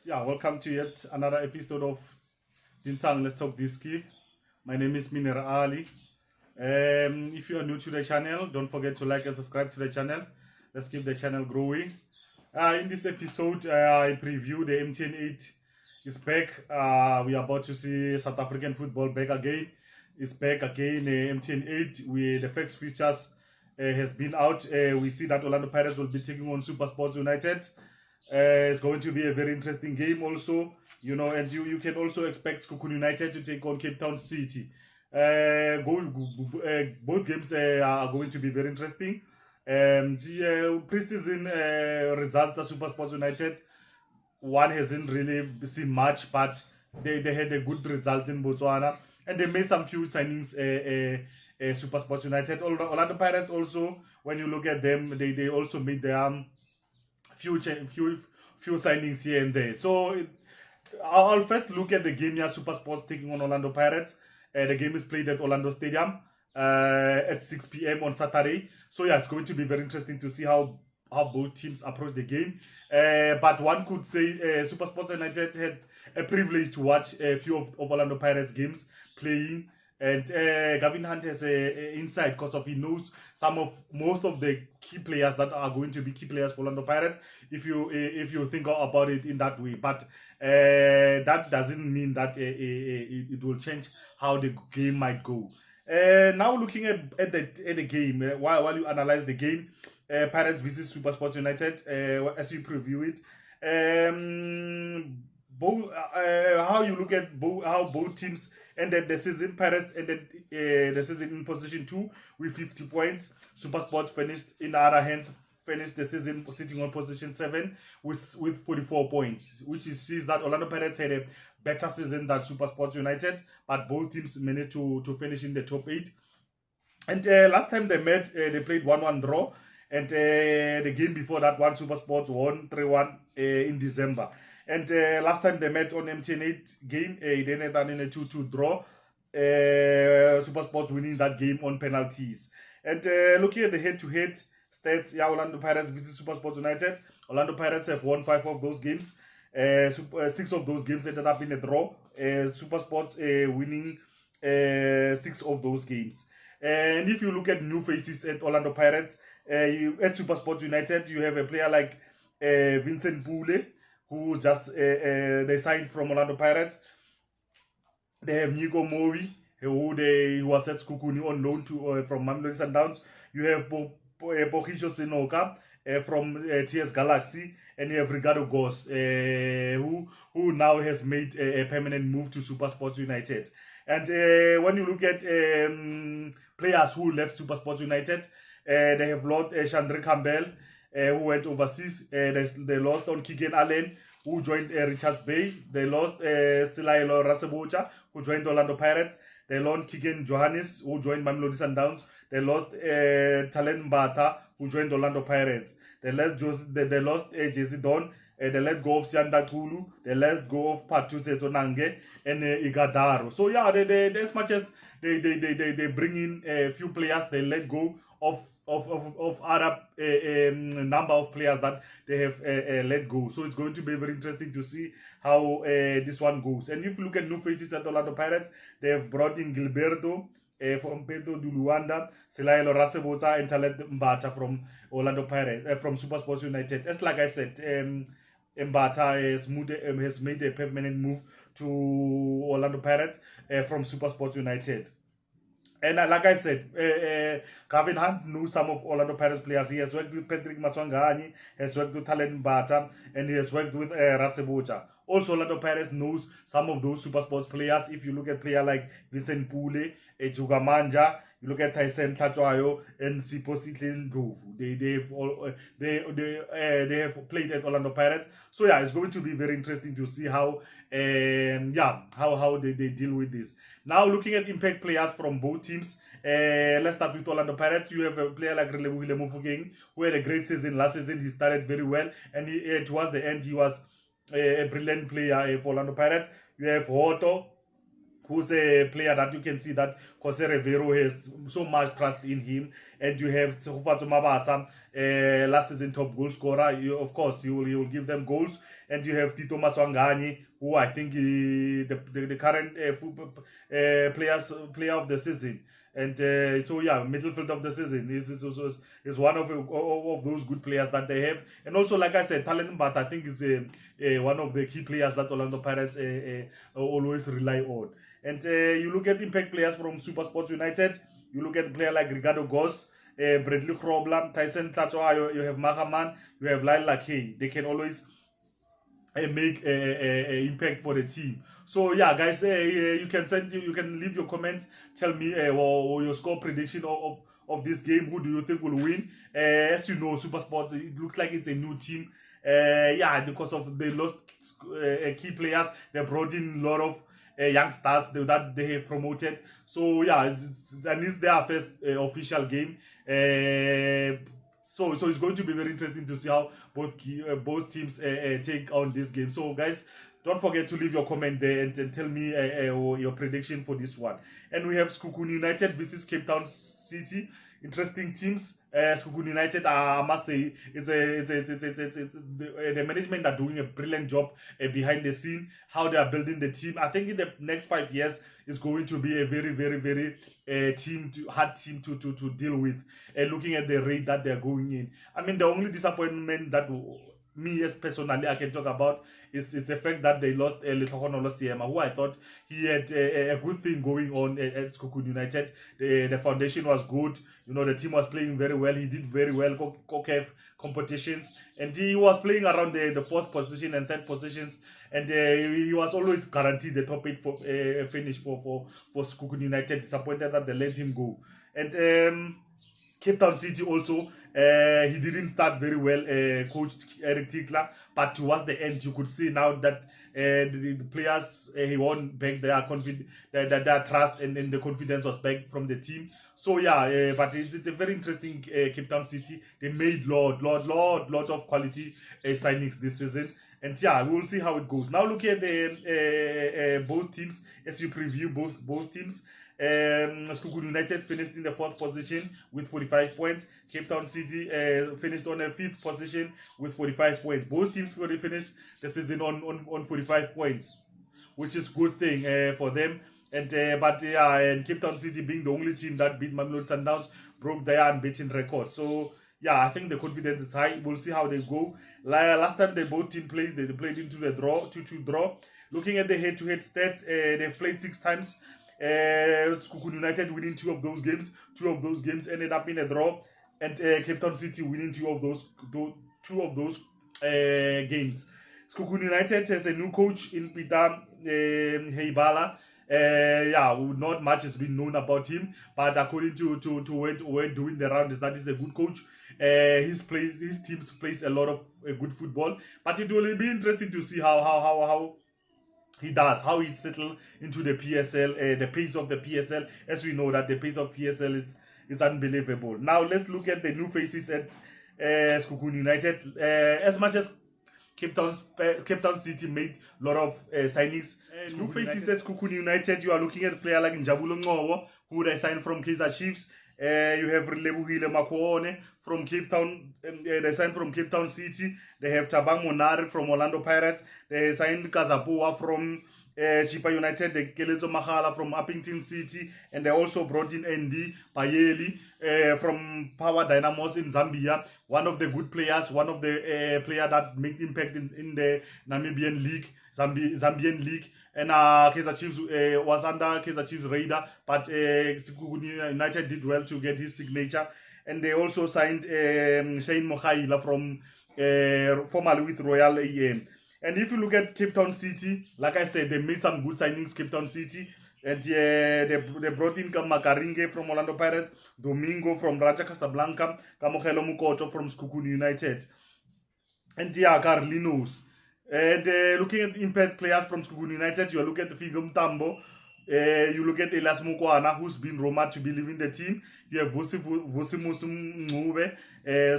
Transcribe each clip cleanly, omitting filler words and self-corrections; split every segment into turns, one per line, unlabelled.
Yeah, welcome to yet another episode of Dintshang. Let's talk Diski. My name is Miner Ali. If you are new to the channel, don't forget to like and subscribe to the channel. Let's keep the channel growing. In this episode, I preview the Mtn8 is back. We are about to see South African football back again. It's back again. Mtn8 with the first features has been out. We see that Orlando Pirates will be taking on Supersport United. It's going to be a very interesting game also, and you can also expect Sekhukhune United to take on Capetowncity. Both games are going to be very interesting. The preseason results of Supersport United, one hasn't really seen much, but they had a good result in Botswana, and they made some few signings. Supersport United, Orlando Pirates also, when you look at them, they also made their few signings here and there. So I'll first look at the game here. Supersports taking on Orlando Pirates. The game is played at Orlando Stadium at 6 p.m. on Saturday. So yeah, it's going to be very interesting to see how both teams approach the game. But one could say Supersports United had a privilege to watch a few of Orlando Pirates games playing. And Gavin Hunt has an insight because of he knows most of the key players that are going to be key players for Orlando Pirates. If you think about it in that way, but that doesn't mean that it will change how the game might go. Now looking at the game, while you analyze the game, Pirates visit Supersport United as you preview it. How you look at how both teams ended the season. Pirates ended the season in position 2 with 50 points. Supersport finished in the other hand, finished the season sitting on position 7 with 44 points, which sees that Orlando Pirates had a better season than Supersport United, but both teams managed to finish in the top 8. And last time they met, they played 1-1 draw, and the game before that one, Supersport won 3-1 in December. And last time they met on Mtn8 game, they ended in a 2-2 draw. Supersport winning that game on penalties. And looking at the head-to-head stats, yeah, Orlando Pirates visit Supersport United. Orlando Pirates have won 5 of those games. 6 of those games ended up in a draw. Supersport winning 6 of those games. And if you look at new faces at Orlando Pirates, at Supersport United, you have a player like Vincent Pule, who just they signed from Orlando Pirates. They have Nico Mowi, who was at Sekhukhune on loan to from Mamelodi Sundowns. You have Pogicho Senoka from TS Galaxy, and you have Ricardo Goss, who now has made a permanent move to Supersport United. And when you look at players who left Supersport United, they have lost Chandra Campbell, who went overseas. They lost on Keegan Allen, who joined Richards Bay. They lost Silaelo Rasebocha, who joined Orlando Pirates. They lost Keegan Johannes, who joined Mamelodi Sundowns. They lost Talent Mbata, who joined Orlando Pirates. They lost Jesse Don. They let go of Sianda Kulu. They let go of Patuse Zonange and Igadaro. So yeah, they as much as they bring in a few players, they let go of other number of players that they have let go. So it's going to be very interesting to see how this one goes. And if you look at new faces at Orlando Pirates, they have brought in Gilberto from Pedro de Luanda, Silaelo Rasebota, and Talent Mbata from Orlando Pirates, from Supersports United. As like I said, Mbata has made a permanent move to Orlando Pirates from Supersports United. And like I said, Gavin Hunt knows some of Orlando Pirates players. He has worked with Patrick Maswangani, has worked with Talent Mbata, and he has worked with Rasebocha. Also, Orlando Pirates knows some of those Supersports players. If you look at player like Vincent Pule, Jugamanja, you look at Tyson Tlatwayo and Sipositle Ndlovu. They have played at Orlando Pirates. So yeah, it's going to be very interesting to see how how they deal with this. Now looking at impact players from both teams. Let's start with Orlando Pirates. You have a player like Relebohile Mofokeng, who had a great season last season. He started very well, and towards the end he was a brilliant player for Orlando Pirates. You have Hoto, who's a player that you can see that Jose Rivero has so much trust in him, and you have Sekhukhune Mabasa, last season top goal scorer. Of course, you will give them goals, and you have Tito Maswangani, who I think the current player of the season. And so yeah, midfield of the season is one of those good players that they have, and also like I said, talent. But I think is one of the key players that Orlando Pirates always rely on. And you look at impact players from Supersport United. You look at a player like Ricardo Goss, Bradley Krobler, Tyson Tlatsoa, you have Mahaman, you have Laila Kay. They can always make impact for the team. So yeah, guys, you can leave your comments. Tell me or your score prediction of this game. Who do you think will win? As you know, Supersport, it looks like it's a new team. Yeah, because of they lost key players, they brought in a lot of youngsters that they have promoted. So yeah, and it's their first official game. So it's going to be very interesting to see how both teams take on this game. So guys, don't forget to leave your comment there and tell me your prediction for this one. And we have Sekhukhune United versus Capetowncity. Interesting teams. Sekhukhune United, I must say, the management are doing a brilliant job behind the scene. How they are building the team. I think in the next 5 years is going to be a very, very, very hard team to deal with. Looking at the rate that they are going in, I mean, the only disappointment that me as personally I can talk about is the fact that they lost Lethogono Siema, who I thought he had a good thing going on at Sekhukhune United. The foundation was good. You know, the team was playing very well. He did very well COCAF competitions, and he was playing around the fourth position and third positions, and he was always guaranteed the top 8 for finish for Sekhukhune United. Disappointed that they let him go. And Capetowncity also, he didn't start very well, coached Eric Tickler, but towards the end you could see now that the players, he won back their their trust, and the confidence was back from the team. So yeah, but it's a very interesting Capetowncity. They made lot of quality signings this season. And yeah, we will see how it goes. Now look at the both teams as you preview both teams. Sekhukhune United finished in the 4th position with 45 points. Capetowncity finished on the 5th position with 45 points. Both teams finished the season on 45 points, which is good thing for them. And but yeah, and Capetowncity being the only team that beat Mamelodi Sundowns, broke their unbeaten record. So yeah, I think the confidence is high. We'll see how they go. Last time they both team played, they played into the draw, 2-2 draw. Looking at the head-to-head stats, they've played 6 times. Sekhukhune United winning 2 of those games. 2 of those games ended up in a draw, and Capetowncity winning 2 of those games. Sekhukhune United has a new coach in Peter Heibala. Yeah, not much has been known about him, but according to when doing the round, is that he's a good coach. His teams plays a lot of good football, but it will be interesting to see how he does, how he settle into the PSL, the pace of the PSL. As we know that the pace of PSL is unbelievable. Now let's look at the new faces at Sekhukhune United. As much as Capetowncity made a lot of signings, new faces at Sekhukhune United, you are looking at a player like Njabulo Ngowo, who they signed from Kaizer Chiefs. You have Lebohile Makone from Cape Town. They signed from Capetowncity. They have Tabang Monari from Orlando Pirates. They signed Kazapua from Chipa United. They Kelezo Mahala from Uppington City, and they also brought in Andy Bayeli from Power Dynamos in Zambia. One of the good players, one of the players that made impact in the Namibian league, Zambian league. And Kaizer Chiefs was under Kaizer Chiefs radar, but Sekhukhune United did well to get his signature. And they also signed Shane Mohaila from formerly with Royal AM. And if you look at Capetowncity, like I said, they made some good signings, Capetowncity. And they brought in Makaringe from Orlando Pirates, Domingo from Raja Casablanca, Kamogelo Mukoto from Sekhukhune United. And yeah, Carlinos. And looking at impact players from Sekhukhune United, you look at the Figo Mtambo, you look at Elias Mukwana, who's been rumored to be leaving the team. You have Vusimusu Mngube,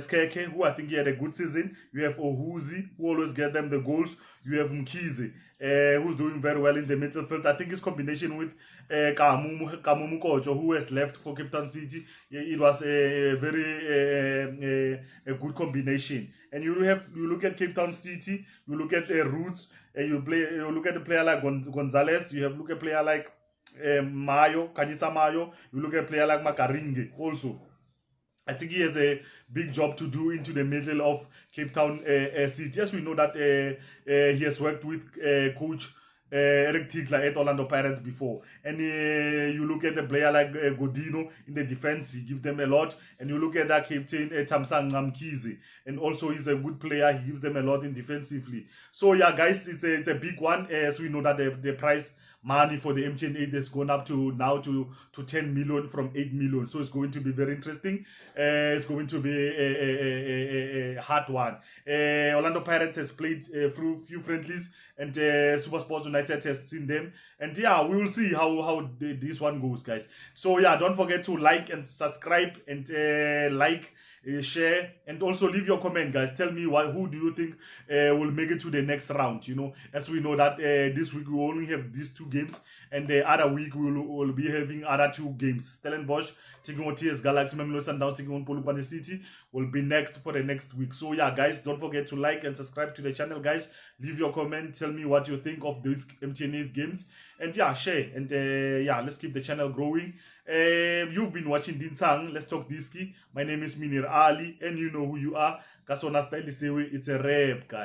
Skeke, who I think he had a good season. You have Ohuzi, who always get them the goals. You have Mkize. who's doing very well in the midfield. I think his combination with Kamumu Kojo, who has left for Capetowncity, it was a very a good combination. And you look at Capetowncity, you look at Roots, you look at a player like Gonzalez, you look at a player like Mayo, Kanisa Mayo, you look at a player like Makaringe also. I think he has a big job to do into the middle of Cape Town City. Yes, we know that he has worked with coach Eric Tigler at Orlando Pirates before. And you look at the player like Godino in the defense, he gives them a lot. And you look at that captain Tamsang Ngamkizi, and also he's a good player, he gives them a lot in defensively. So yeah, guys, it's a big one. As we know that the price money for the Mtn8 has gone up to now to 10 million from 8 million. So it's going to be very interesting. It's going to be a hard one. Orlando Pirates has played through few friendlies, and Supersport United has seen them. And yeah, we will see how this one goes, guys. So yeah, don't forget to like and subscribe, and share, and also leave your comment, guys. Tell me who do you think will make it to the next round. You know, as we know that this week we only have these 2 games, and the other week we'll be having other 2 games. Stellenbosch taking on TS Galaxy, Mamelodi Sundowns taking on Polokwane City will be next for the next week. So yeah, guys, don't forget to like and subscribe to the channel, guys. Leave your comment, tell me what you think of these Mtn8 games, and yeah, share, and yeah, let's keep the channel growing. You've been watching Dintshang, Let's Talk Diski. My name is Minir Ali, and you know who you are. Kasona Style, it's a rap, guys.